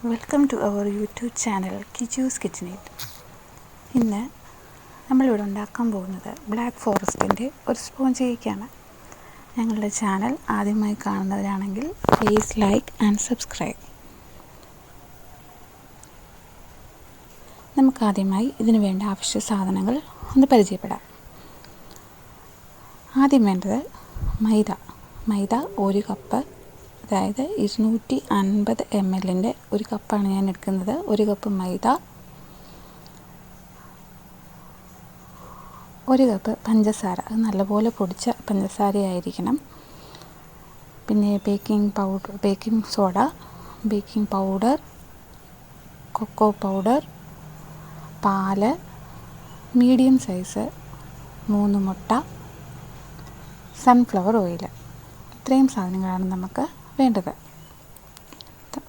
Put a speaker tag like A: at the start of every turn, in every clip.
A: Welcome to our YouTube channel Kichu's kitchenette. ഇന്ന് നമ്മളിവിടെ ഉണ്ടാക്കാൻ പോകുന്നത് ബ്ലാക്ക് ഫോറസ്റ്റിൻ്റെ ഒരു സ്പോഞ്ച് കേക്കാണ്. ഞങ്ങളുടെ ചാനൽ ആദ്യമായി കാണുന്നവരാണെങ്കിൽ പ്ലീസ് ലൈക്ക് ആൻഡ് സബ്സ്ക്രൈബ്. നമുക്കാദ്യമായി ഇതിനു വേണ്ട ആവശ്യ സാധനങ്ങൾ ഒന്ന് പരിചയപ്പെടാം. ആദ്യം വേണ്ടത് മൈദ 1 കപ്പ്, അതായത് 250 ml ഒരു കപ്പാണ് ഞാൻ എടുക്കുന്നത്. 1 കപ്പ് മൈദ, 1 കപ്പ് പഞ്ചസാര, അത് നല്ലപോലെ പൊടിച്ച പഞ്ചസാരയായിരിക്കണം. പിന്നെ baking soda, baking powder, cocoa powder, പാല്, മീഡിയം സൈസ് 3 മുട്ട, സൺഫ്ലവർ ഓയിൽ. ഇത്രയും സാധനങ്ങളാണ് നമുക്ക് വേണ്ടത്.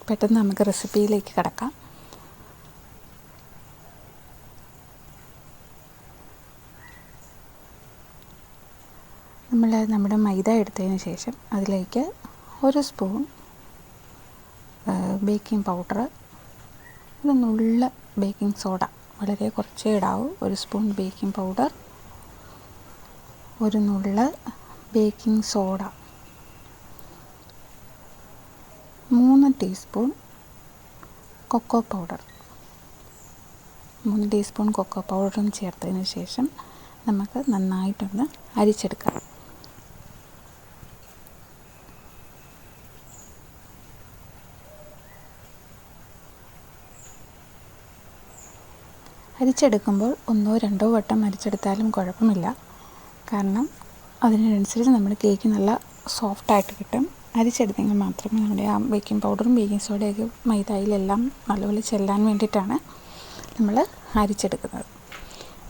A: പെട്ടെന്ന് നമുക്ക് റെസിപ്പിയിലേക്ക് കടക്കാം. നമ്മുടെ മൈദ എടുത്തതിന് ശേഷം അതിലേക്ക് 1 സ്പൂൺ ബേക്കിംഗ് പൗഡർ, ഒരു നുള്ള ബേക്കിംഗ് സോഡ, വളരെ കുറച്ചേ ഇടാവൂ. 1 സ്പൂൺ ബേക്കിംഗ് പൗഡർ, ഒരു നുള്ള baking soda, 3 teaspoon cocoa powder. 3 teaspoon cocoa പൗഡറും ചേർത്തതിന് ശേഷം നമുക്ക് നന്നായിട്ടൊന്ന് അരിച്ചെടുക്കാം. അരിച്ചെടുക്കുമ്പോൾ 1-2 വട്ടം അരിച്ചെടുത്താലും കുഴപ്പമില്ല. കാരണം അതിനനുസരിച്ച് നമ്മുടെ കേക്ക് നല്ല സോഫ്റ്റായിട്ട് കിട്ടും. അരിച്ചെടുത്തെങ്കിൽ മാത്രമേ നമ്മുടെ ആ ബേക്കിംഗ് പൗഡറും ബേക്കിംഗ് സോഡയൊക്കെ മൈദയിലെല്ലാം നല്ലപോലെ ചെല്ലാൻ വേണ്ടിയിട്ടാണ് നമ്മൾ അരിച്ചെടുക്കുന്നത്.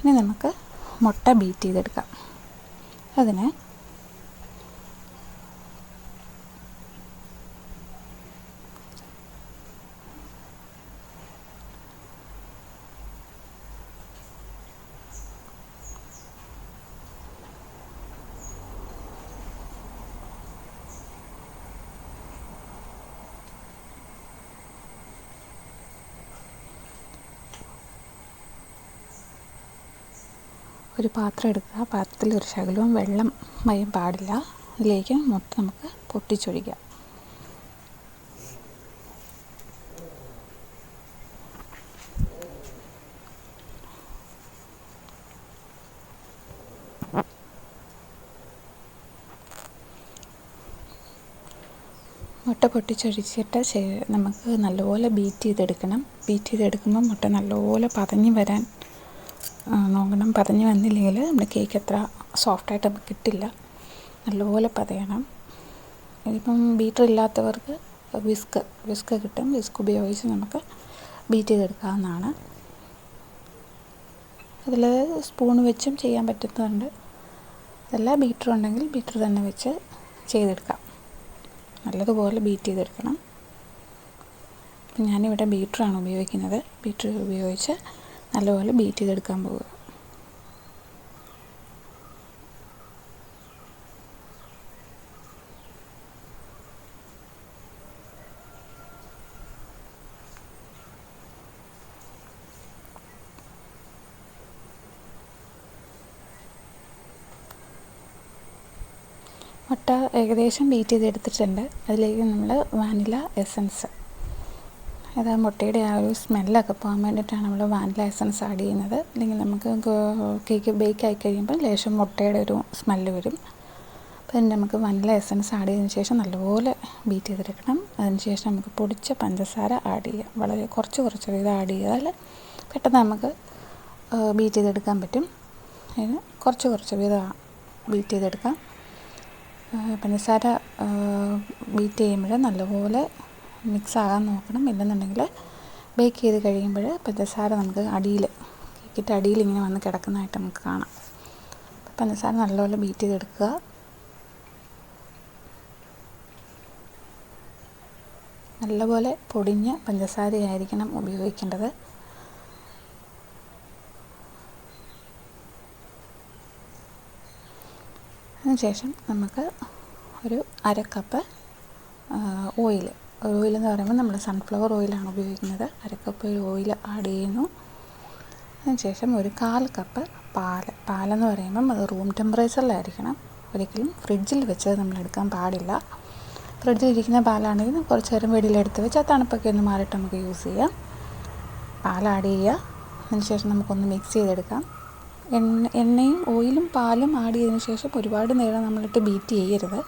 A: ഇനി നമുക്ക് മുട്ട ബീറ്റ് ചെയ്തെടുക്കാം. അതിന് ഒരു പാത്രം എടുക്കുക. പാത്രത്തിൽ ഒരു ശകലവും വെള്ളം മയം പാടില്ല. അതിലേക്ക് മുട്ട നമുക്ക് പൊട്ടിച്ചൊഴിക്കാം. മുട്ട പൊട്ടിച്ചൊഴിച്ചിട്ട് നമുക്ക് നല്ലപോലെ ബീറ്റ് ചെയ്തെടുക്കണം. ബീറ്റ് ചെയ്തെടുക്കുമ്പോൾ മുട്ട നല്ലപോലെ പതഞ്ഞ് വരാൻ നോക്കണം. പതഞ്ഞ് വന്നില്ലെങ്കിൽ നമ്മുടെ കേക്ക് അത്ര സോഫ്റ്റായിട്ട് നമുക്ക് കിട്ടില്ല. നല്ലപോലെ പതയണം. ഇതിപ്പം ബീറ്റർ ഇല്ലാത്തവർക്ക് വിസ്ക് കിട്ടും. വിസ്ക് ഉപയോഗിച്ച് നമുക്ക് ബീറ്റ് ചെയ്തെടുക്കാവുന്നതാണ്. അതിൽ സ്പൂൺ വെച്ചും ചെയ്യാൻ പറ്റുന്നുണ്ട്. അതല്ല ബീറ്റർ ഉണ്ടെങ്കിൽ ബീറ്റർ തന്നെ വെച്ച് ചെയ്തെടുക്കാം. നല്ലതുപോലെ ബീറ്റ് ചെയ്തെടുക്കണം. ഞാനിവിടെ ബീറ്ററാണ് ഉപയോഗിക്കുന്നത്. ബീറ്റർ ഉപയോഗിച്ച് നല്ലപോലെ ബീറ്റ് ചെയ്തെടുക്കാൻ പോകുക. മുട്ട ഏകദേശം ബീറ്റ് ചെയ്തെടുത്തിട്ടുണ്ട്. അതിലേക്ക് നമ്മൾ വാനില എസൻസ്, അത് മുട്ടയുടെ ആ ഒരു സ്മെല്ലൊക്കെ പോകാൻ വേണ്ടിയിട്ടാണ് നമ്മൾ വാനില എസൻസ് ആഡ് ചെയ്യുന്നത്. അല്ലെങ്കിൽ നമുക്ക് കേക്ക് ബേക്ക് ആയി കഴിയുമ്പോൾ ലേശം മുട്ടയുടെ ഒരു സ്മെല്ല് വരും. അപ്പോൾ അതിന് നമുക്ക് വാനില എസൻസ് ആഡ് ചെയ്തതിന് ശേഷം നല്ലപോലെ ബീറ്റ് ചെയ്തെടുക്കണം. അതിന് ശേഷം നമുക്ക് പൊടിച്ച പഞ്ചസാര ആഡ് ചെയ്യാം. വളരെ കുറച്ച് വീതം ആഡ് ചെയ്താൽ പെട്ടെന്ന് നമുക്ക് ബീറ്റ് ചെയ്തെടുക്കാൻ പറ്റും. അതിന് കുറച്ച് വീതം ബീറ്റ് ചെയ്തെടുക്കാം. പഞ്ചസാര ബീറ്റ് ചെയ്യുമ്പോൾ നല്ലപോലെ മിക്സ് ആകാൻ നോക്കണം. ഇല്ലെന്നുണ്ടെങ്കിൽ ബേക്ക് ചെയ്ത് കഴിയുമ്പോൾ പഞ്ചസാര നമുക്ക് കേക്കിൻ്റെ അടിയിൽ ഇങ്ങനെ വന്ന് കിടക്കുന്നതായിട്ട് നമുക്ക് കാണാം. പഞ്ചസാര നല്ലപോലെ ബീറ്റ് ചെയ്തെടുക്കുക. നല്ലപോലെ പൊടിഞ്ഞ പഞ്ചസാരയായിരിക്കണം ഉപയോഗിക്കേണ്ടത്. അതിനുശേഷം നമുക്ക് ഒരു 1/2 കപ്പ് ഓയിൽ ഓയിലെന്ന് പറയുമ്പോൾ നമ്മൾ സൺഫ്ലവർ ഓയിലാണ് ഉപയോഗിക്കുന്നത്. 1/2 കപ്പ് ഓയിൽ ആഡ് ചെയ്യുന്നു. അതിനുശേഷം ഒരു 1/4 കപ്പ് പാലെന്ന് പറയുമ്പം അത് റൂം ടെമ്പറേച്ചറിലായിരിക്കണം. ഒരിക്കലും ഫ്രിഡ്ജിൽ വെച്ചത് നമ്മൾ എടുക്കാൻ പാടില്ല. ഫ്രിഡ്ജിലിരിക്കുന്ന പാലാണെങ്കിൽ കുറച്ച് നേരം വെളിയിലെടുത്ത് വെച്ച് ആ തണുപ്പൊക്കെ ഒന്ന് മാറിയിട്ട് നമുക്ക് യൂസ് ചെയ്യാം. പാൽ ആഡ് ചെയ്യുക. അതിനുശേഷം നമുക്കൊന്ന് മിക്സ് ചെയ്തെടുക്കാം. എണ്ണയും ഓയിലും പാലും ആഡ് ചെയ്തതിന് ശേഷം ഒരുപാട് നേരം നമ്മളിട്ട് ബീറ്റ് ചെയ്യരുത്.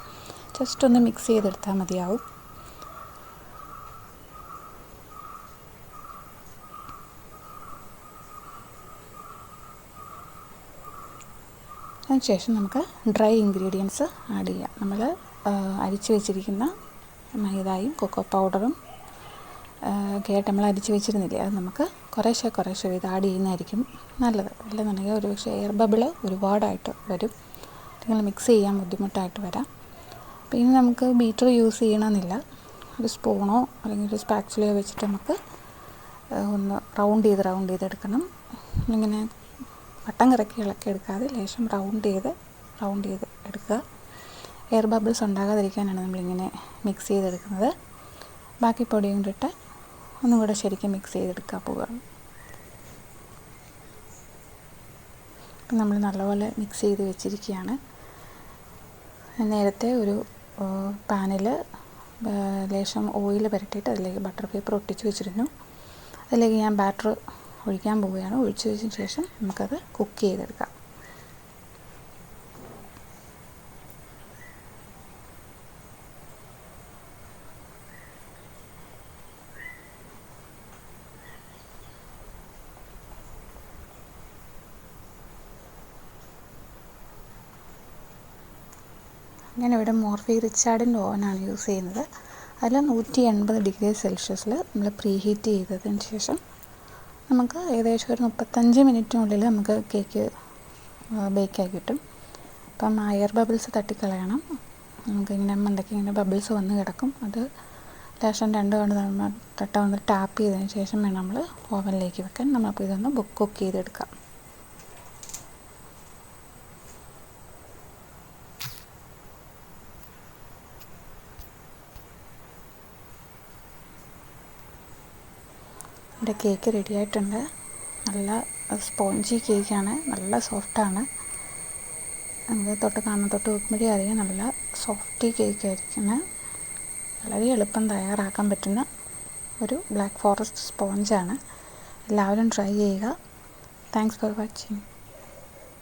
A: ജസ്റ്റ് ഒന്ന് മിക്സ് ചെയ്തെടുത്താൽ മതിയാവും. അതിനുശേഷം നമുക്ക് ഡ്രൈ ഇൻഗ്രീഡിയൻസ് ആഡ് ചെയ്യാം. നമ്മൾ അരിച്ച് വെച്ചിരിക്കുന്ന മൈദയും കൊക്കോ പൗഡറും ഒക്കെ ആയിട്ട് നമ്മൾ അരിച്ച് വെച്ചിരുന്നില്ലേ, അത് നമുക്ക് കുറേശ്ശെ ഇത് ആഡ് ചെയ്യുന്നതായിരിക്കും നല്ലത്. അല്ലെന്നുണ്ടെങ്കിൽ ഒരു പക്ഷേ എയർ ബബിൾ ഒരുപാടായിട്ട് വരും, അല്ലെങ്കിൽ മിക്സ് ചെയ്യാൻ ബുദ്ധിമുട്ടായിട്ട് വരാം. അപ്പോൾ ഇനി നമുക്ക് ബീറ്റർ യൂസ് ചെയ്യണമെന്നില്ല. ഒരു സ്പൂണോ അല്ലെങ്കിൽ ഒരു സ്പാച്ചുലയോ വെച്ചിട്ട് നമുക്ക് ഒന്ന് റൗണ്ട് ചെയ്തെടുക്കണം. ഇങ്ങനെ വട്ടം കറക്കി ഇളക്കി എടുക്കാതെ ലേശം റൗണ്ട് ചെയ്ത് എടുക്കുക. എയർ ബബിൾസ് ഉണ്ടാകാതിരിക്കാനാണ് നമ്മളിങ്ങനെ മിക്സ് ചെയ്തെടുക്കുന്നത്. ബാക്കി പൊടിയും കൊണ്ടിട്ട് ഒന്നും കൂടെ ശരിക്കും മിക്സ് ചെയ്തെടുക്കാൻ പോവുകയാണ്. നമ്മൾ നല്ലപോലെ മിക്സ് ചെയ്ത് വെച്ചിരിക്കുകയാണ്. നേരത്തെ ഒരു പാനിൽ ലേശം ഓയിൽ പുരട്ടിയിട്ട് അതിലേക്ക് ബട്ടർ പേപ്പർ ഒട്ടിച്ച് വെച്ചിരുന്നു. അതിലേക്ക് ഞാൻ ബാറ്റർ ഒഴിക്കാൻ പോവുകയാണ്. ഒഴിച്ച് വെച്ചതിന് ശേഷം നമുക്കത് കുക്ക് ചെയ്തെടുക്കാം. ഞാനിവിടെ മോർഫി റിച്ചാർഡിൻ്റെ ഓവനാണ് യൂസ് ചെയ്യുന്നത്. അതിൽ 180 ഡിഗ്രി സെൽഷ്യസിൽ നമ്മൾ പ്രീ ഹീറ്റ് ചെയ്തതിന് ശേഷം നമുക്ക് ഏകദേശം ഒരു 35 മിനിറ്റിനുള്ളിൽ നമുക്ക് കേക്ക് ബേക്കായി കിട്ടും. അപ്പം ആ എയർ ബബിൾസ് തട്ടിക്കളയണം. നമുക്കിങ്ങനെ മണ്ടയ്ക്ക് ഇങ്ങനെ ബബിൾസ് വന്ന് കിടക്കും. അത് ലേശം 2 തവണ ഒന്ന് ടാപ്പ് ചെയ്തതിന് ശേഷം വേണം നമ്മൾ ഓവനിലേക്ക് വെക്കാൻ. നമ്മളിപ്പോൾ ഇതൊന്ന് കുക്ക് ചെയ്തെടുക്കാം. എൻ്റെ കേക്ക് റെഡി ആയിട്ടുണ്ട്. നല്ല സ്പോഞ്ചി കേക്കാണ്, നല്ല സോഫ്റ്റാണ്. നമുക്ക് തൊട്ട് വെക്കുമ്പോഴേ അറിയാം നല്ല സോഫ്റ്റി കേക്കായിരിക്കുന്നത്. വളരെ എളുപ്പം തയ്യാറാക്കാൻ പറ്റുന്ന ഒരു ബ്ലാക്ക് ഫോറസ്റ്റ് സ്പോഞ്ചാണ്. എല്ലാവരും ട്രൈ ചെയ്യുക. Thanks for watching.